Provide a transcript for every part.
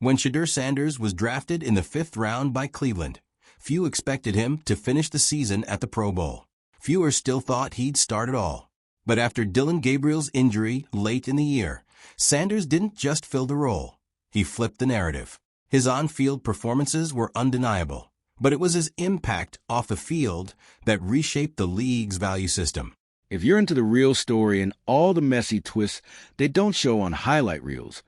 When Shedeur Sanders was drafted in the 5th round by Cleveland, few expected him to finish the season at the Pro Bowl. Fewer still thought he'd start at all. But after Dillon Gabriel's injury late in the year, Sanders didn't just fill the role. He flipped the narrative. His on-field performances were undeniable, but it was his impact off the field that reshaped the league's value system. If you're into the real story and all the messy twists they don't show on highlight reels,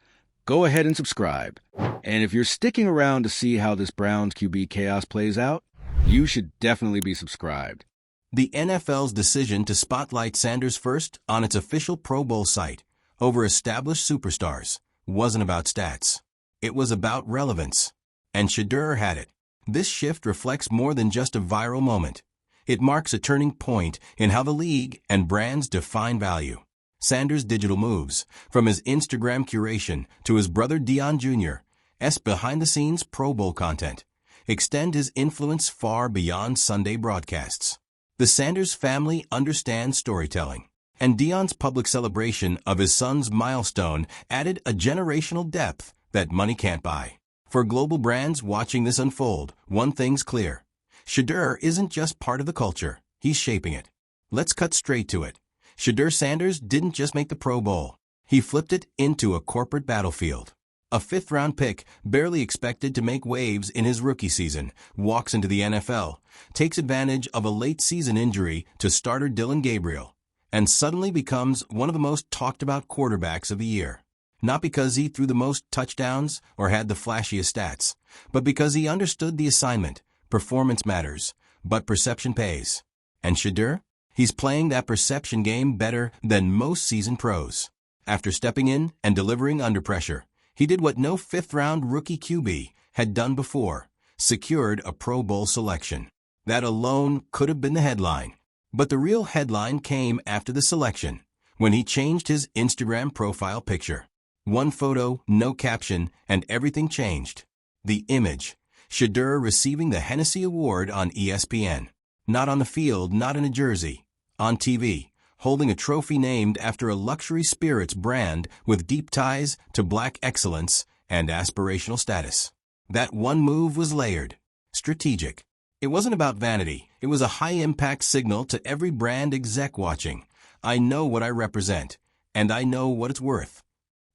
go ahead and subscribe. And if you're sticking around to see how this Browns QB chaos plays out, you should definitely be subscribed. The NFL's decision to spotlight Sanders first on its official Pro Bowl site over established superstars wasn't about stats. It was about relevance. And Shedeur had it. This shift reflects more than just a viral moment. It marks a turning point in how the league and brands define value. Sanders' digital moves, from his Instagram curation to his brother Deion Jr.'s behind-the-scenes Pro Bowl content, extend his influence far beyond Sunday broadcasts. The Sanders family understands storytelling, and Deion's public celebration of his son's milestone added a generational depth that money can't buy. For global brands watching this unfold, one thing's clear. Shedeur isn't just part of the culture, he's shaping it. Let's cut straight to it. Shedeur Sanders didn't just make the Pro Bowl. He flipped it into a corporate battlefield. A 5th-round pick, barely expected to make waves in his rookie season, walks into the NFL, takes advantage of a late-season injury to starter Dillon Gabriel, and suddenly becomes one of the most talked-about quarterbacks of the year. Not because he threw the most touchdowns or had the flashiest stats, but because he understood the assignment. Performance matters, but perception pays. And Shedeur? He's playing that perception game better than most seasoned pros. After stepping in and delivering under pressure, he did what no 5th-round rookie QB had done before, secured a Pro Bowl selection. That alone could have been the headline. But the real headline came after the selection, when he changed his Instagram profile picture. One photo, no caption, and everything changed. The image. Shedeur receiving the Hennessy Award on ESPN. Not on the field, not in a jersey. On TV, holding a trophy named after a luxury spirits brand with deep ties to black excellence and aspirational status. That one move was layered, strategic. It wasn't about vanity. It was a high-impact signal to every brand exec watching. I know what I represent, and I know what it's worth.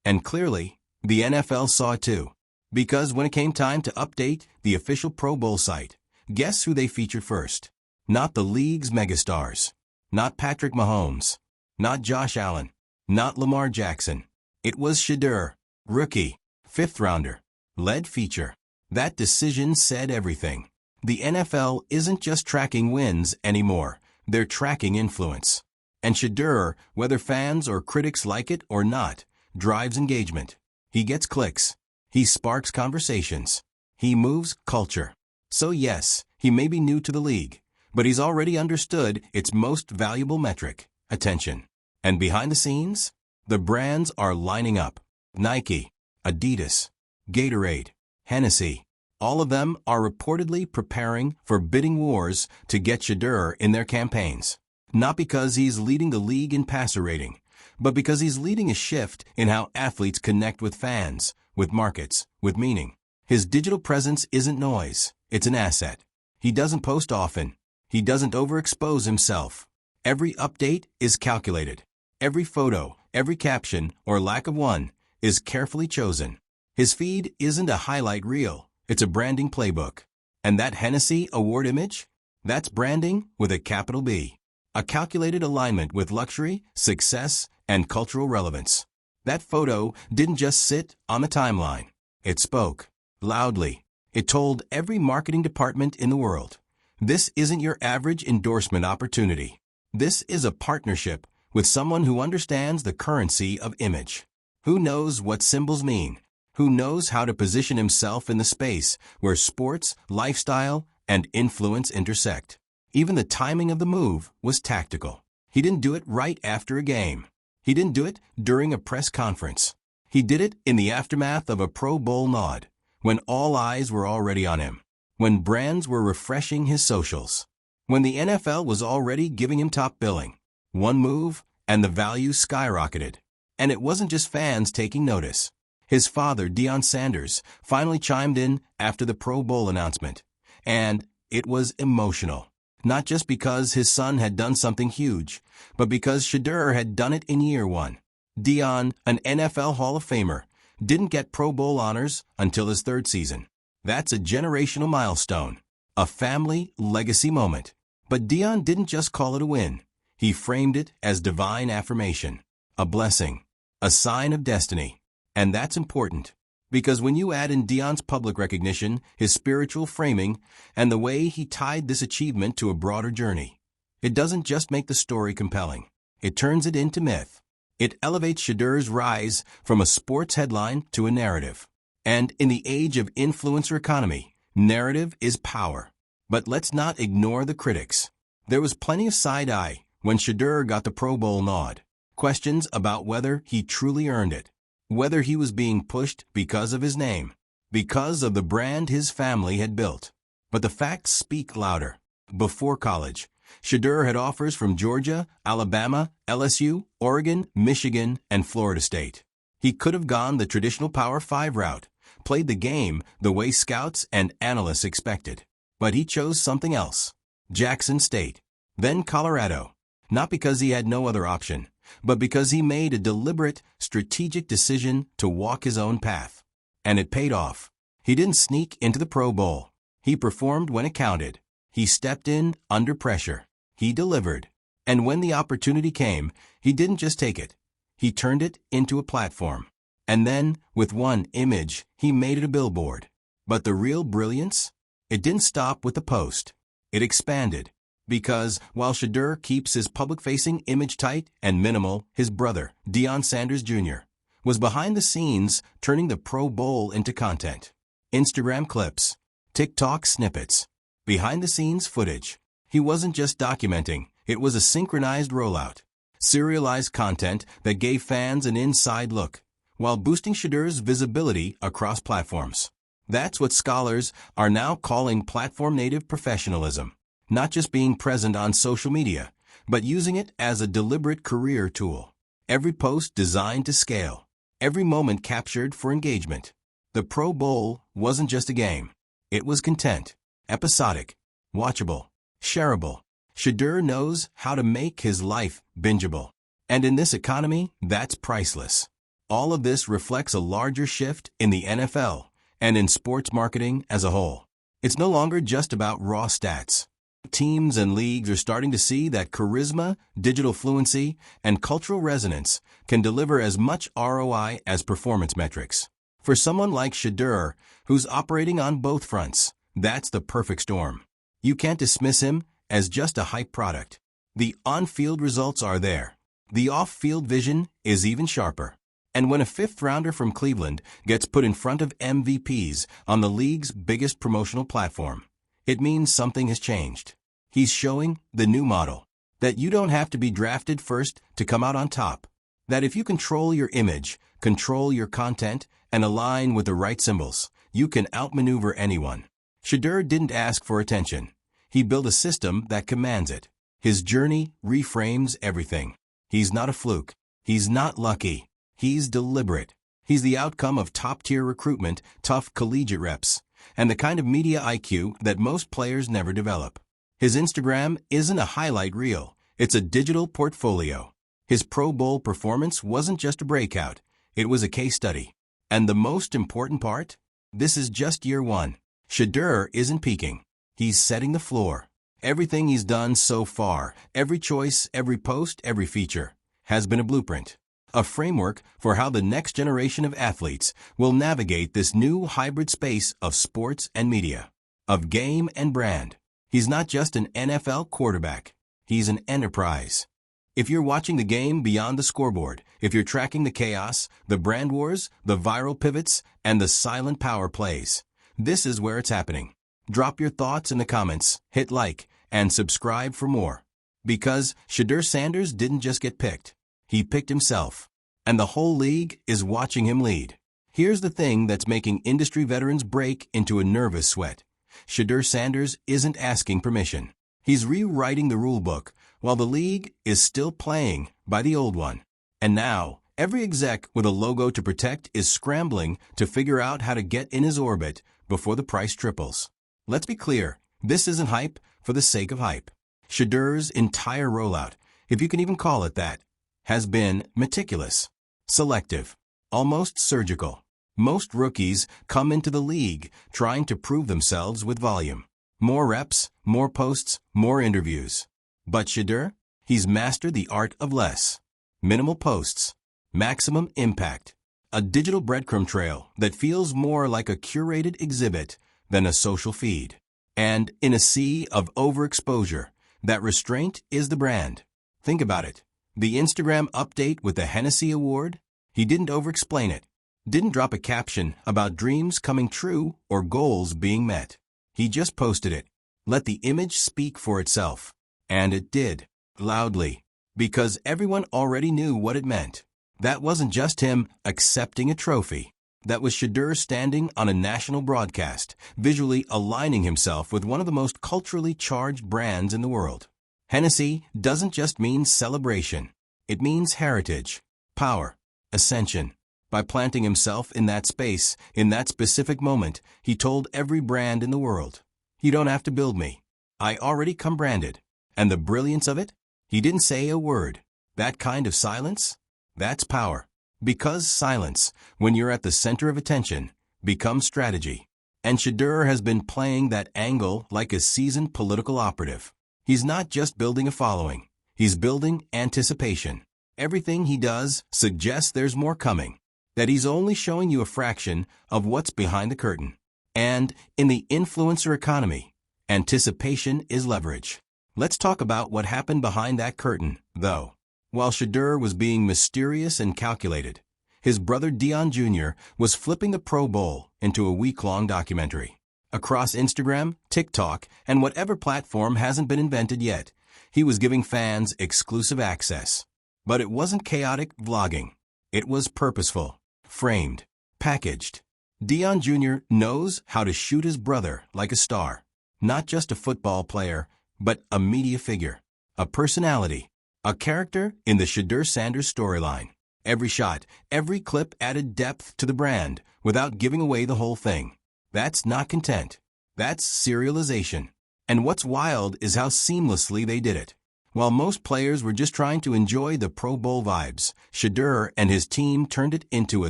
And clearly, the NFL saw it too. Because when it came time to update the official Pro Bowl site, guess who they featured first? Not the league's megastars. Not Patrick Mahomes. Not Josh Allen. Not Lamar Jackson. It was Shedeur, rookie, 5th-rounder, lead feature. That decision said everything. The NFL isn't just tracking wins anymore. They're tracking influence. And Shedeur, whether fans or critics like it or not, drives engagement. He gets clicks. He sparks conversations. He moves culture. So yes, he may be new to the league, but he's already understood its most valuable metric, attention. And behind the scenes, the brands are lining up. Nike, Adidas, Gatorade, Hennessy. All of them are reportedly preparing for bidding wars to get Shedeur in their campaigns. Not because he's leading the league in passer rating, but because he's leading a shift in how athletes connect with fans, with markets, with meaning. His digital presence isn't noise, it's an asset. He doesn't post often. He doesn't overexpose himself. Every update is calculated. Every photo, every caption, or lack of one, is carefully chosen. His feed isn't a highlight reel, it's a branding playbook. And that Hennessy Award image? That's branding with a capital B. A calculated alignment with luxury, success, and cultural relevance. That photo didn't just sit on the timeline. It spoke loudly. It told every marketing department in the world. This isn't your average endorsement opportunity. This is a partnership with someone who understands the currency of image. Who knows what symbols mean? Who knows how to position himself in the space where sports, lifestyle, and influence intersect? Even the timing of the move was tactical. He didn't do it right after a game. He didn't do it during a press conference. He did it in the aftermath of a Pro Bowl nod, when all eyes were already on him, when brands were refreshing his socials, when the NFL was already giving him top billing. One move, and the value skyrocketed. And it wasn't just fans taking notice. His father, Deion Sanders, finally chimed in after the Pro Bowl announcement. And it was emotional. Not just because his son had done something huge, but because Shedeur had done it in year one. Deion, an NFL Hall of Famer, didn't get Pro Bowl honors until his third season. That's a generational milestone, a family legacy moment. But Deion didn't just call it a win. He framed it as divine affirmation, a blessing, a sign of destiny. And that's important, because when you add in Deion's public recognition, his spiritual framing, and the way he tied this achievement to a broader journey, it doesn't just make the story compelling. It turns it into myth. It elevates Shedeur's rise from a sports headline to a narrative. And in the age of influencer economy, narrative is power. But let's not ignore the critics. There was plenty of side-eye when Shedeur got the Pro Bowl nod. Questions about whether he truly earned it. Whether he was being pushed because of his name, because of the brand his family had built. But the facts speak louder. Before college, Shedeur had offers from Georgia, Alabama, LSU, Oregon, Michigan, and Florida State. He could have gone the traditional Power 5 route, played the game the way scouts and analysts expected. But he chose something else. Jackson State, then Colorado. Not because he had no other option, but because he made a deliberate, strategic decision to walk his own path. And it paid off. He didn't sneak into the Pro Bowl. He performed when it counted. He stepped in under pressure. He delivered. And when the opportunity came, he didn't just take it. He turned it into a platform. And then, with one image, he made it a billboard. But the real brilliance? It didn't stop with the post. It expanded. Because, while Shedeur keeps his public-facing image tight and minimal, his brother, Deion Sanders Jr., was behind the scenes turning the Pro Bowl into content. Instagram clips, TikTok snippets, behind-the-scenes footage. He wasn't just documenting, it was a synchronized rollout. Serialized content that gave fans an inside look, while boosting Shedeur's visibility across platforms. That's what scholars are now calling platform-native professionalism. Not just being present on social media, but using it as a deliberate career tool. Every post designed to scale. Every moment captured for engagement. The Pro Bowl wasn't just a game. It was content. Episodic. Watchable. Shareable. Shedeur knows how to make his life bingeable. And in this economy, that's priceless. All of this reflects a larger shift in the NFL and in sports marketing as a whole. It's no longer just about raw stats. Teams and leagues are starting to see that charisma, digital fluency, and cultural resonance can deliver as much ROI as performance metrics. For someone like Shedeur, who's operating on both fronts, that's the perfect storm. You can't dismiss him as just a hype product. The on-field results are there. The off-field vision is even sharper. And when a fifth-rounder from Cleveland gets put in front of MVPs on the league's biggest promotional platform, it means something has changed. He's showing the new model, that you don't have to be drafted first to come out on top. That if you control your image, control your content, and align with the right symbols, you can outmaneuver anyone. Shedeur didn't ask for attention. He built a system that commands it. His journey reframes everything. He's not a fluke. He's not lucky. He's deliberate. He's the outcome of top-tier recruitment, tough collegiate reps, and the kind of media IQ that most players never develop. His Instagram isn't a highlight reel. It's a digital portfolio. His Pro Bowl performance wasn't just a breakout. It was a case study. And the most important part? This is just year one. Shedeur isn't peaking. He's setting the floor. Everything he's done so far, every choice, every post, every feature, has been a blueprint. A framework for how the next generation of athletes will navigate this new hybrid space of sports and media, of game and brand. He's not just an NFL quarterback. He's an enterprise. If you're watching the game beyond the scoreboard, if you're tracking the chaos, the brand wars, the viral pivots, and the silent power plays, this is where it's happening. Drop your thoughts in the comments, hit like, and subscribe for more. Because Shedeur Sanders didn't just get picked. He picked himself. And the whole league is watching him lead. Here's the thing that's making industry veterans break into a nervous sweat. Shedeur Sanders isn't asking permission. He's rewriting the rulebook while the league is still playing by the old one. And now, Every exec with a logo to protect is scrambling to figure out how to get in his orbit before the price triples. Let's be clear, this isn't hype for the sake of hype. Shedeur's entire rollout, if you can even call it that, has been meticulous, selective, almost surgical. Most rookies come into the league trying to prove themselves with volume. More reps, more posts, more interviews. But Shedeur, he's mastered the art of less. Minimal posts, maximum impact. A digital breadcrumb trail that feels more like a curated exhibit than a social feed. And in a sea of overexposure, that restraint is the brand. Think about it. The Instagram update with the Hennessy Award? He didn't overexplain it. Didn't drop a caption about dreams coming true or goals being met. He just posted it. Let the image speak for itself. And it did. Loudly. Because everyone already knew what it meant. That wasn't just him accepting a trophy. That was Shedeur standing on a national broadcast, visually aligning himself with one of the most culturally charged brands in the world. Hennessy doesn't just mean celebration. It means heritage, power, ascension. By planting himself in that space, in that specific moment, he told every brand in the world, "You don't have to build me. I already come branded." And the brilliance of it? He didn't say a word. That kind of silence? That's power. Because silence, when you're at the center of attention, becomes strategy. And Shedeur has been playing that angle like a seasoned political operative. He's not just building a following. He's building anticipation. Everything he does suggests there's more coming. That he's only showing you a fraction of what's behind the curtain. And in the influencer economy, anticipation is leverage. Let's talk about what happened behind that curtain, though. While Shedeur was being mysterious and calculated, his brother Dion Jr. was flipping the Pro Bowl into a week-long documentary. Across Instagram, TikTok, and whatever platform hasn't been invented yet, he was giving fans exclusive access. But it wasn't chaotic vlogging. It was purposeful, framed, packaged. Dion Jr. knows how to shoot his brother like a star. Not just a football player, but a media figure, a personality, a character in the Shedeur Sanders storyline. Every shot, every clip added depth to the brand without giving away the whole thing. That's not content. That's serialization. And what's wild is how seamlessly they did it. While most players were just trying to enjoy the Pro Bowl vibes, Shedeur and his team turned it into a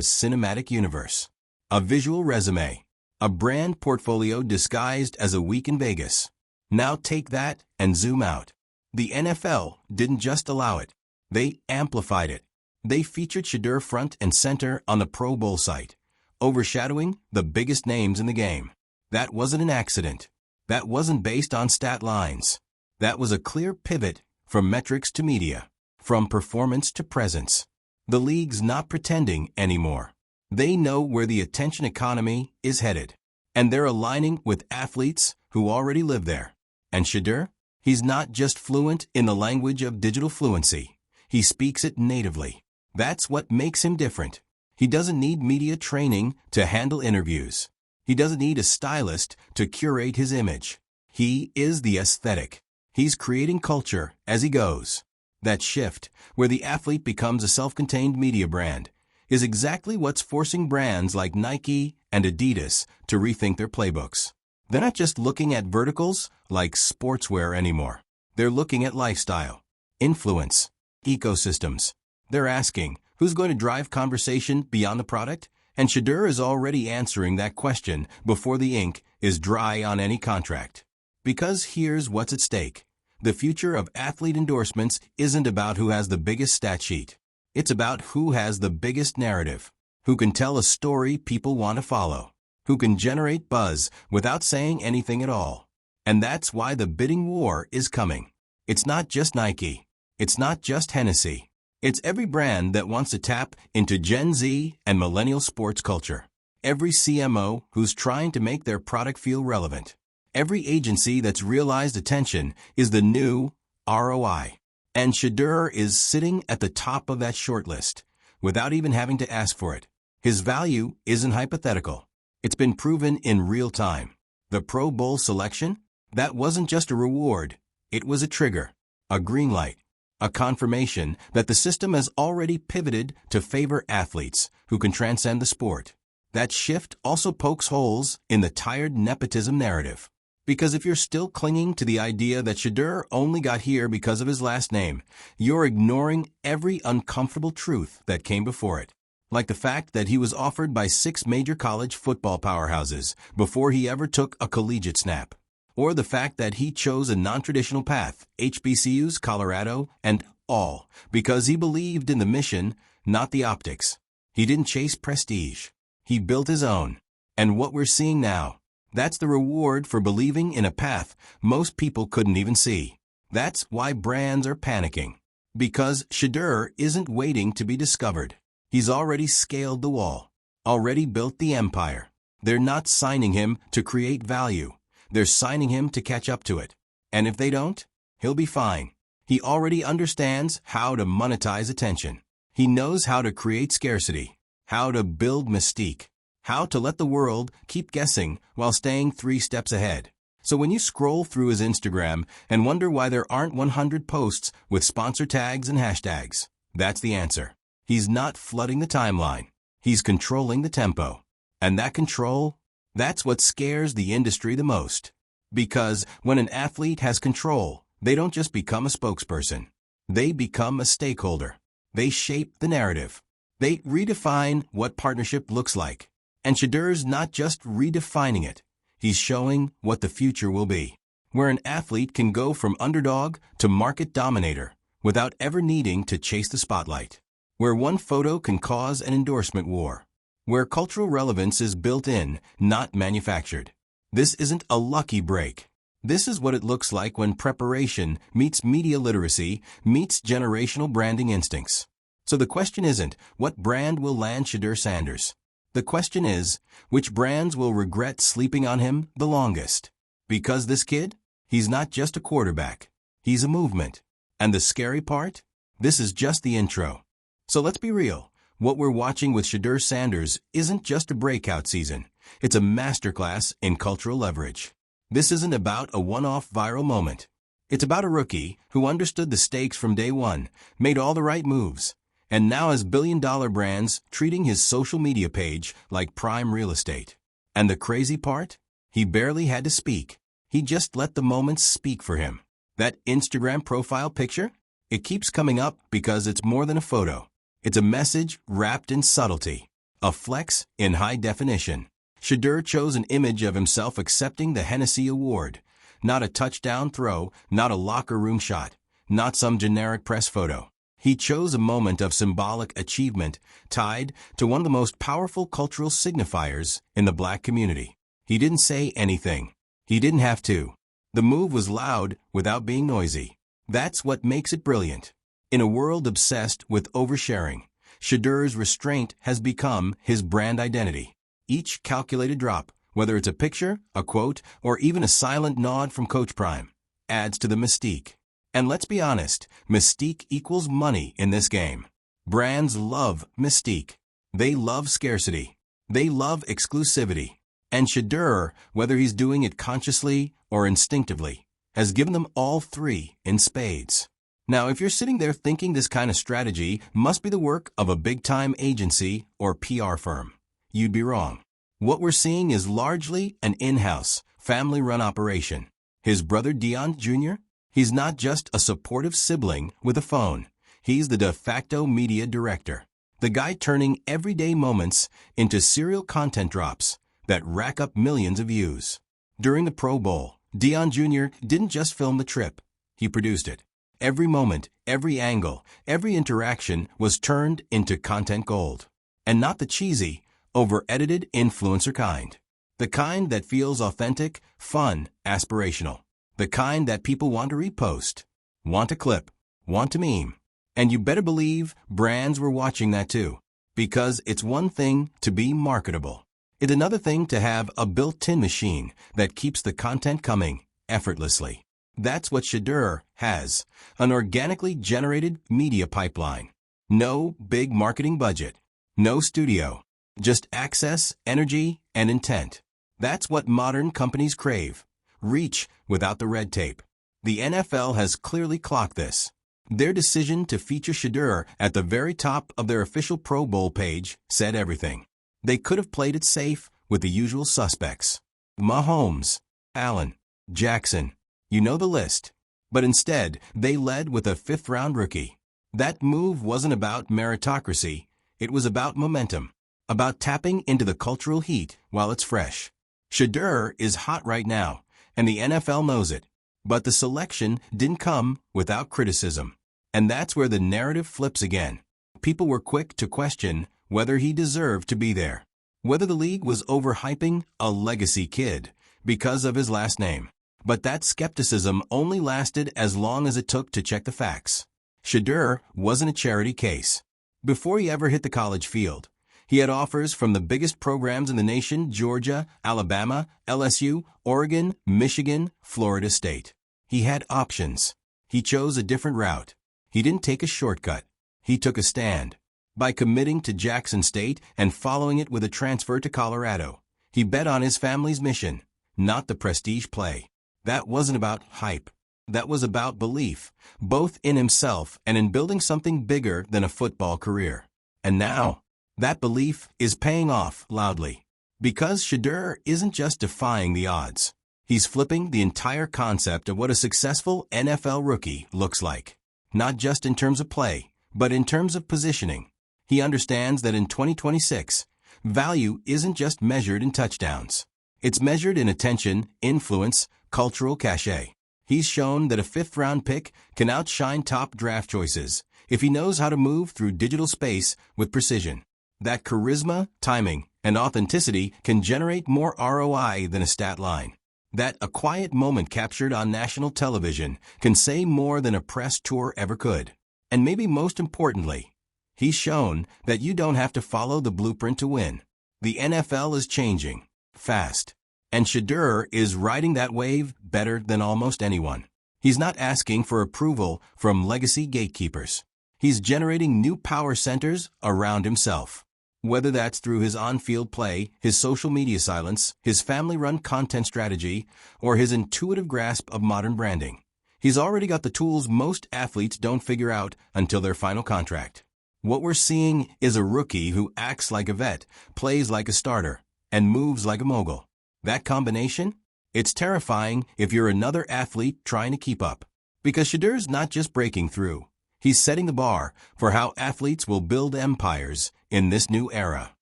cinematic universe. A visual resume. A brand portfolio disguised as a week in Vegas. Now take that and zoom out. The NFL didn't just allow it. They amplified it. They featured Shedeur front and center on the Pro Bowl site, overshadowing the biggest names in the game. That wasn't an accident. That wasn't based on stat lines. That was a clear pivot from metrics to media, from performance to presence. The league's not pretending anymore. They know where the attention economy is headed. And they're aligning with athletes who already live there. And Shedeur? He's not just fluent in the language of digital fluency. He speaks it natively. That's what makes him different. He doesn't need media training to handle interviews. He doesn't need a stylist to curate his image. He is the aesthetic. He's creating culture as he goes. That shift, where the athlete becomes a self-contained media brand, is exactly what's forcing brands like Nike and Adidas to rethink their playbooks. They're not just looking at verticals like sportswear anymore. They're looking at lifestyle, influence, ecosystems. They're asking, who's going to drive conversation beyond the product? And Shedeur is already answering that question before the ink is dry on any contract. Because here's what's at stake. The future of athlete endorsements isn't about who has the biggest stat sheet. It's about who has the biggest narrative, who can tell a story people want to follow, who can generate buzz without saying anything at all. And that's why the bidding war is coming. It's not just Nike. It's not just Hennessy. It's every brand that wants to tap into Gen Z and millennial sports culture. Every CMO who's trying to make their product feel relevant. Every agency that's realized attention is the new ROI. And Shedeur is sitting at the top of that shortlist without even having to ask for it. His value isn't hypothetical. It's been proven in real time. The Pro Bowl selection? That wasn't just a reward. It was a trigger, a green light, a confirmation that the system has already pivoted to favor athletes who can transcend the sport. That shift also pokes holes in the tired nepotism narrative. Because if you're still clinging to the idea that Shedeur only got here because of his last name, you're ignoring every uncomfortable truth that came before it. Like the fact that he was offered by 6 major college football powerhouses before he ever took a collegiate snap. Or the fact that he chose a non-traditional path, HBCUs, Colorado, and all, because he believed in the mission, not the optics. He didn't chase prestige. He built his own. And what we're seeing now, that's the reward for believing in a path most people couldn't even see. That's why brands are panicking. Because Shedeur isn't waiting to be discovered. He's already scaled the wall, already built the empire. They're not signing him to create value. They're signing him to catch up to it. And if they don't, he'll be fine. He already understands how to monetize attention. He knows how to create scarcity, how to build mystique, how to let the world keep guessing while staying 3 steps ahead. So when you scroll through his Instagram and wonder why there aren't 100 posts with sponsor tags and hashtags, that's the answer. He's not flooding the timeline. He's controlling the tempo. And that control, that's what scares the industry the most. Because when an athlete has control, they don't just become a spokesperson. They become a stakeholder. They shape the narrative. They redefine what partnership looks like. And Shedeur's not just redefining it. He's showing what the future will be. Where an athlete can go from underdog to market dominator without ever needing to chase the spotlight. Where one photo can cause an endorsement war. Where cultural relevance is built in, not manufactured. This isn't a lucky break. This is what it looks like when preparation meets media literacy, meets generational branding instincts. So the question isn't, what brand will land Shedeur Sanders? The question is, which brands will regret sleeping on him the longest? Because this kid, he's not just a quarterback. He's a movement. And the scary part? This is just the intro. So let's be real. What we're watching with Shedeur Sanders isn't just a breakout season. It's a masterclass in cultural leverage. This isn't about a one-off viral moment. It's about a rookie who understood the stakes from day one, made all the right moves, and now has billion-dollar brands treating his social media page like prime real estate. And the crazy part? He barely had to speak. He just let the moments speak for him. That Instagram profile picture? It keeps coming up because it's more than a photo. It's a message wrapped in subtlety, a flex in high definition. Shedeur chose an image of himself accepting the Hennessy Award. Not a touchdown throw, not a locker room shot, not some generic press photo. He chose a moment of symbolic achievement tied to one of the most powerful cultural signifiers in the Black community. He didn't say anything. He didn't have to. The move was loud without being noisy. That's what makes it brilliant. In a world obsessed with oversharing, Shedeur's restraint has become his brand identity. Each calculated drop, whether it's a picture, a quote, or even a silent nod from Coach Prime, adds to the mystique. And let's be honest, mystique equals money in this game. Brands love mystique. They love scarcity. They love exclusivity. And Shedeur, whether he's doing it consciously or instinctively, has given them all 3 in spades. Now, if you're sitting there thinking this kind of strategy must be the work of a big-time agency or PR firm, you'd be wrong. What we're seeing is largely an in-house, family-run operation. His brother Deion Jr.? He's not just a supportive sibling with a phone. He's the de facto media director. The guy turning everyday moments into serial content drops that rack up millions of views. During the Pro Bowl, Deion Jr. didn't just film the trip. He produced it. Every moment, every angle, every interaction was turned into content gold. And not the cheesy, over-edited influencer kind. The kind that feels authentic, fun, aspirational. The kind that people want to repost, want to clip, want to meme. And you better believe brands were watching that too. Because it's one thing to be marketable. It's another thing to have a built-in machine that keeps the content coming effortlessly. That's what Shedeur has, an organically generated media pipeline. No big marketing budget, no studio, just access, energy, and intent. That's what modern companies crave. Reach without the red tape. The NFL has clearly clocked this. Their decision to feature Shedeur at the very top of their official Pro Bowl page said everything. They could have played it safe with the usual suspects. Mahomes, Allen, Jackson, you know the list. But instead, they led with a fifth-round rookie. That move wasn't about meritocracy, it was about momentum, about tapping into the cultural heat while it's fresh. Shedeur is hot right now, and the NFL knows it. But the selection didn't come without criticism. And that's where the narrative flips again. People were quick to question whether he deserved to be there, whether the league was overhyping a legacy kid because of his last name. But that skepticism only lasted as long as it took to check the facts. Shedeur wasn't a charity case. Before he ever hit the college field, he had offers from the biggest programs in the nation: Georgia, Alabama, LSU, Oregon, Michigan, Florida State. He had options. He chose a different route. He didn't take a shortcut. He took a stand. By committing to Jackson State and following it with a transfer to Colorado, he bet on his family's mission, not the prestige play. That wasn't about hype. That was about belief, both in himself and in building something bigger than a football career. And now, that belief is paying off loudly. Because Shedeur isn't just defying the odds. He's flipping the entire concept of what a successful NFL rookie looks like. Not just in terms of play, but in terms of positioning. He understands that in 2026, value isn't just measured in touchdowns. It's measured in attention, influence, cultural cachet. He's shown that a fifth-round pick can outshine top draft choices if he knows how to move through digital space with precision. That charisma, timing, and authenticity can generate more ROI than a stat line. That a quiet moment captured on national television can say more than a press tour ever could. And maybe most importantly, he's shown that you don't have to follow the blueprint to win. The NFL is changing, fast. And Shedeur is riding that wave better than almost anyone. He's not asking for approval from legacy gatekeepers. He's generating new power centers around himself. Whether that's through his on-field play, his social media silence, his family-run content strategy, or his intuitive grasp of modern branding, he's already got the tools most athletes don't figure out until their final contract. What we're seeing is a rookie who acts like a vet, plays like a starter, and moves like a mogul. That combination? It's terrifying if you're another athlete trying to keep up. Because Shedeur's not just breaking through. He's setting the bar for how athletes will build empires in this new era.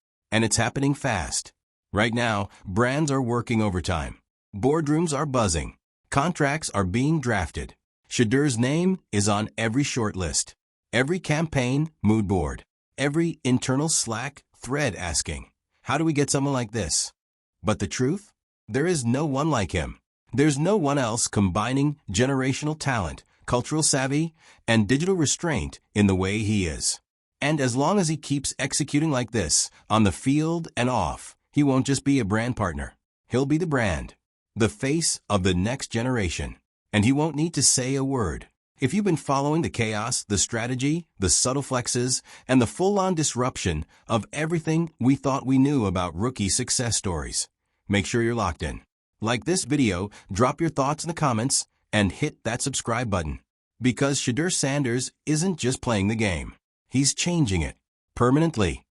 And it's happening fast. Right now, brands are working overtime. Boardrooms are buzzing. Contracts are being drafted. Shedeur's name is on every short list. Every campaign mood board. Every internal Slack thread asking, how do we get someone like this? But the truth? There is no one like him. There's no one else combining generational talent, cultural savvy, and digital restraint in the way he is. And as long as he keeps executing like this, on the field and off, he won't just be a brand partner. He'll be the brand, the face of the next generation. And he won't need to say a word. If you've been following the chaos, the strategy, the subtle flexes, and the full-on disruption of everything we thought we knew about rookie success stories, make sure you're locked in. Like this video, drop your thoughts in the comments, and hit that subscribe button. Because Shedeur Sanders isn't just playing the game. He's changing it permanently.